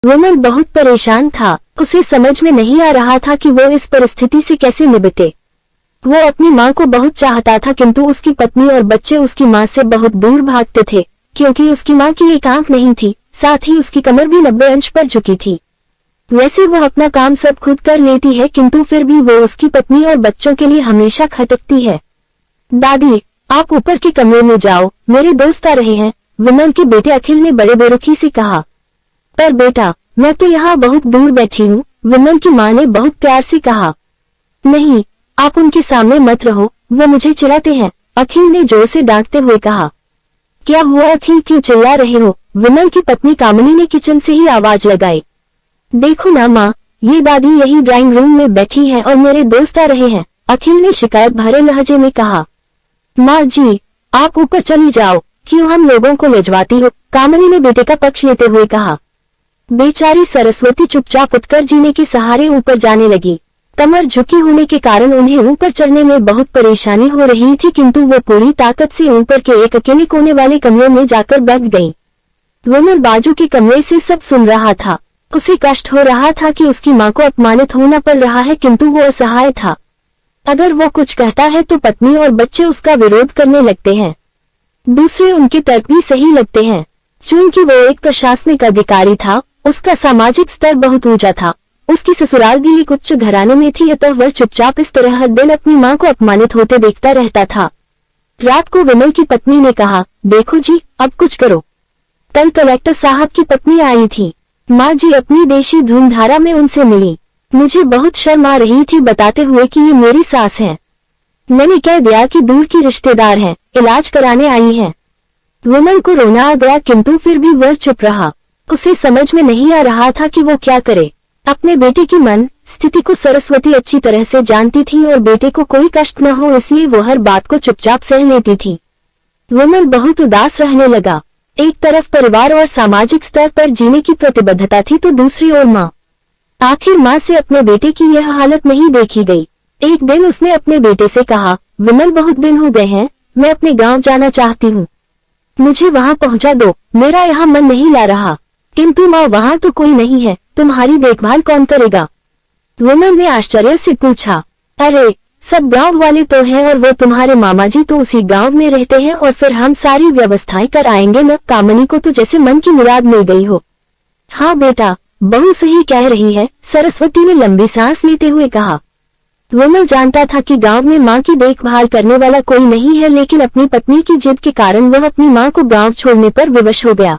विमल बहुत परेशान था। उसे समझ में नहीं आ रहा था कि वो इस परिस्थिति से कैसे निपटे। वो अपनी माँ को बहुत चाहता था, किंतु उसकी पत्नी और बच्चे उसकी माँ से बहुत दूर भागते थे, क्योंकि उसकी माँ की एक आंख नहीं थी, साथ ही उसकी कमर भी 90 अंश पर झुकी थी। वैसे वह अपना काम सब खुद कर लेती है, किंतु फिर भी वो उसकी पत्नी और बच्चों के लिए हमेशा खटकती है। दादी, आप ऊपर के कमरे में जाओ, मेरे दोस्त आ रहे हैं, विमल के बेटे अखिल ने बड़े बेरुखी से कहा। पर बेटा, मैं तो यहाँ बहुत दूर बैठी हूँ, विमल की माँ ने बहुत प्यार से कहा। नहीं, आप उनके सामने मत रहो, वो मुझे चिढ़ाते हैं, अखिल ने जोर से डांटते हुए कहा। क्या हुआ अखिल, क्यों चिल्ला रहे हो? विमल की पत्नी कामिनी ने किचन से ही आवाज लगाई। देखो ना माँ, ये दादी यही ड्राइंग रूम में बैठी है और मेरे दोस्त आ रहे हैं, अखिल ने शिकायत भरे लहजे में कहा। माँ जी, आप ऊपर चली जाओ, क्यों हम लोगों को लजवाती हो? कामिनी ने बेटे का पक्ष लेते हुए कहा। बेचारी सरस्वती चुपचाप उठकर जीने के सहारे ऊपर जाने लगी। कमर झुकी होने के कारण उन्हें ऊपर चढ़ने में बहुत परेशानी हो रही थी, किंतु वो पूरी ताकत से ऊपर के एक अकेले कोने वाले कमरे में जाकर बैठ गई। विमल बाजू के कमरे से सब सुन रहा था। उसे कष्ट हो रहा था कि उसकी माँ को अपमानित होना पड़ रहा है, किंतु वो असहाय था। अगर वो कुछ कहता है तो पत्नी और बच्चे उसका विरोध करने लगते हैं। दूसरे उनके तर्क भी सही लगते हैं। चूंकि वो एक प्रशासनिक अधिकारी था, उसका सामाजिक स्तर बहुत ऊंचा था, उसकी ससुराल भी एक उच्च घराने में थी, अतः वह चुपचाप इस तरह हर दिन अपनी माँ को अपमानित होते देखता रहता था। रात को विमल की पत्नी ने कहा, देखो जी, अब कुछ करो। कल कलेक्टर साहब की पत्नी आई थी। माँ जी अपनी देशी धूमधारा में उनसे मिली। मुझे बहुत शर्म आ रही थी, बताते हुए कि ये मेरी सास है। मैंने कह दिया कि दूर की रिश्तेदार है, इलाज कराने आई है। विमल को रोना आ गया, किंतु फिर भी वह चुप रहा। उसे समझ में नहीं आ रहा था कि वो क्या करे। अपने बेटे की मन स्थिति को सरस्वती अच्छी तरह से जानती थी और बेटे को कोई कष्ट न हो, इसलिए वो हर बात को चुपचाप सह लेती थी। विमल बहुत उदास रहने लगा। एक तरफ परिवार और सामाजिक स्तर पर जीने की प्रतिबद्धता थी, तो दूसरी ओर माँ। आखिर माँ से अपने बेटे की यह हालत नहीं देखी गई। एक दिन उसने अपने बेटे से कहा, विमल बहुत दिन हो गए हैं, मैं अपने गांव जाना चाहती हूँ, मुझे वहाँ पहुँचा दो, मेरा यहाँ मन नहीं ला रहा। किंतु माँ, वहाँ तो कोई नहीं है, तुम्हारी देखभाल कौन करेगा? विमल ने आश्चर्य से पूछा। अरे, सब गांव वाले तो हैं और वो तुम्हारे मामा जी तो उसी गांव में रहते हैं, और फिर हम सारी व्यवस्थाएं कर आएंगे न। कामिनी को तो जैसे मन की मुराद मिल गई हो। हाँ बेटा, बहू सही कह रही है, सरस्वती ने लंबी सांस लेते हुए कहा। विमल जानता था कि गांव में माँ की देखभाल करने वाला कोई नहीं है, लेकिन अपनी पत्नी की जिद के कारण वह अपनी माँ को गाँव छोड़ने पर विवश हो गया।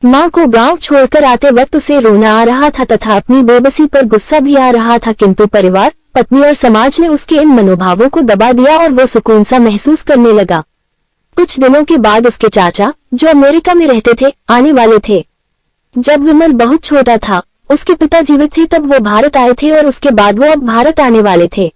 माँ को गांव छोड़कर आते वक्त उसे रोना आ रहा था तथा अपनी बेबसी पर गुस्सा भी आ रहा था, किंतु परिवार, पत्नी और समाज ने उसके इन मनोभावों को दबा दिया और वो सुकून सा महसूस करने लगा। कुछ दिनों के बाद उसके चाचा, जो अमेरिका में रहते थे, आने वाले थे। जब विमल बहुत छोटा था, उसके पिता जीवित थे तब वो भारत आए थे और उसके बाद वो अब भारत आने वाले थे।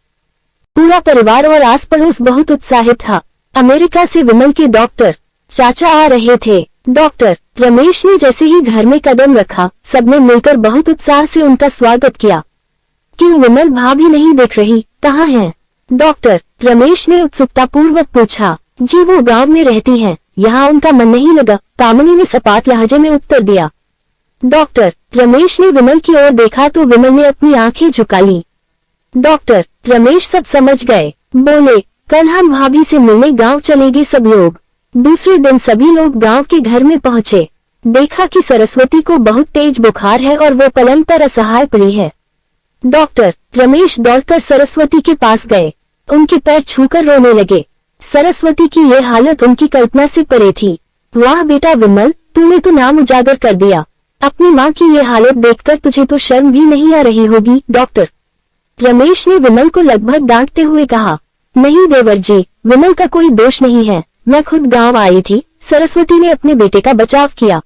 पूरा परिवार और आस पड़ोस बहुत उत्साहित था। अमेरिका से विमल के डॉक्टर चाचा आ रहे थे। डॉक्टर रमेश ने जैसे ही घर में कदम रखा, सबने मिलकर बहुत उत्साह से उनका स्वागत किया। क्यों विमल भाभी नहीं दिख रही, कहाँ हैं? डॉक्टर रमेश ने उत्सुकता पूर्वक पूछा। जी वो गांव में रहती हैं, यहाँ उनका मन नहीं लगा, कामिनी ने सपाट लहजे में उत्तर दिया। डॉक्टर रमेश ने विमल की ओर देखा तो विमल ने अपनी आंखें झुका ली। डॉक्टर रमेश सब समझ गए, बोले, कल हम भाभी से मिलने गाँव चलेंगे सब लोग। दूसरे दिन सभी लोग गांव के घर में पहुंचे। देखा कि सरस्वती को बहुत तेज बुखार है और वो पलंग पर असहाय पड़ी है। डॉक्टर रमेश दौड़कर सरस्वती के पास गए, उनके पैर छूकर रोने लगे। सरस्वती की ये हालत उनकी कल्पना से परे थी। वाह बेटा विमल, तूने तो नाम उजागर कर दिया। अपनी माँ की ये हालत देखकर तुझे तो शर्म भी नहीं आ रही होगी। डॉक्टर रमेश ने विमल को लगभग डांटते हुए कहा। नहीं देवर जी, विमल का कोई दोष नहीं है, मैं खुद गांव आई थी। सरस्वती ने अपने बेटे का बचाव किया।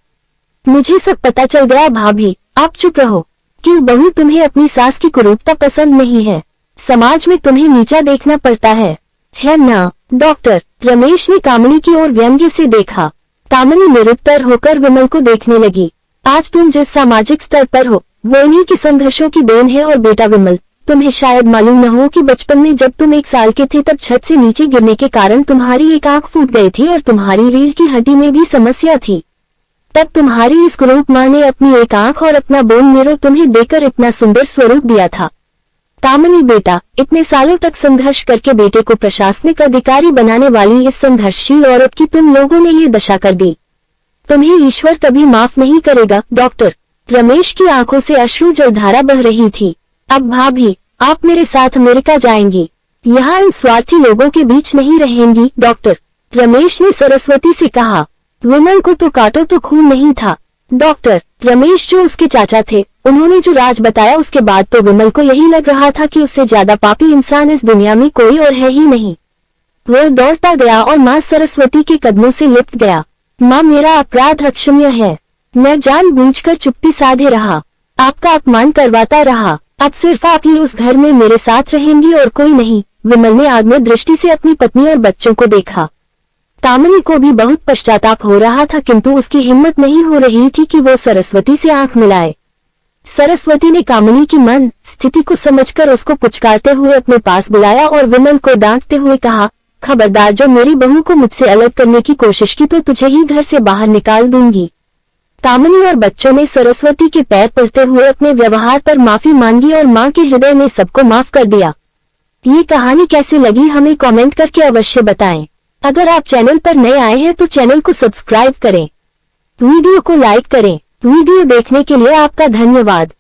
मुझे सब पता चल गया भाभी, आप चुप रहो। क्यों बहू, तुम्हें अपनी सास की कुरूपता पसंद नहीं है? समाज में तुम्हें नीचा देखना पड़ता है ना? डॉक्टर रमेश ने कामिनी की ओर व्यंग्य से देखा। कामिनी निरुत्तर होकर विमल को देखने लगी। आज तुम जिस सामाजिक स्तर पर हो वो इन्हीं के संघर्षों की देन है। और बेटा विमल, तुम्हें शायद मालूम न हो कि बचपन में जब तुम 1 साल के थे तब छत से नीचे गिरने के कारण तुम्हारी एक आंख फूट गई थी और तुम्हारी रीढ़ की हड्डी में भी समस्या थी। तब तुम्हारी इस क्रूप माँ ने अपनी एक आंख और अपना बोन मेरो तुम्हें देकर इतना सुंदर स्वरूप दिया था। कामिनी बेटा, इतने सालों तक संघर्ष करके बेटे को प्रशासनिक अधिकारी बनाने वाली इस संघर्षशील औरत की तुम लोगों ने ये दशा कर दी। तुम्हें ईश्वर कभी माफ नहीं करेगा। डॉक्टर रमेश की आंखों से अश्रु जलधारा बह रही थी। अब भाभी, आप मेरे साथ अमेरिका जाएंगी, यहाँ इन स्वार्थी लोगों के बीच नहीं रहेंगी। डॉक्टर रमेश ने सरस्वती से कहा, विमल को तो काटो तो खून नहीं था। डॉक्टर रमेश जो उसके चाचा थे, उन्होंने जो राज बताया उसके बाद तो विमल को यही लग रहा था कि उससे ज्यादा पापी इंसान इस दुनिया में कोई और है ही नहीं। वह दौड़ता गया और माँ सरस्वती के कदमों से लिपट गया। माँ, मेरा अपराध अक्षम्य है। मैं जानबूझकर चुप्पी साधे रहा, आपका अपमान करवाता रहा। अब सिर्फ आप ही उस घर में मेरे साथ रहेंगी और कोई नहीं। विमल ने आग्नेय दृष्टि से अपनी पत्नी और बच्चों को देखा। कामिनी को भी बहुत पश्चाताप हो रहा था, किंतु उसकी हिम्मत नहीं हो रही थी कि वो सरस्वती से आंख मिलाए। सरस्वती ने कामिनी की मन स्थिति को समझकर उसको पुचकारते हुए अपने पास बुलाया और विमल को डांटते हुए कहा, खबरदार, जो मेरी बहू को मुझसे अलग करने की कोशिश की तो तुझे ही घर से बाहर निकाल दूंगी। कामिनी और बच्चों ने सरस्वती के पैर पड़ते हुए अपने व्यवहार पर माफी मांगी और माँ के हृदय ने सबको माफ कर दिया। ये कहानी कैसी लगी हमें कमेंट करके अवश्य बताएं। अगर आप चैनल पर नए आए हैं तो चैनल को सब्सक्राइब करें, वीडियो को लाइक करें। वीडियो देखने के लिए आपका धन्यवाद।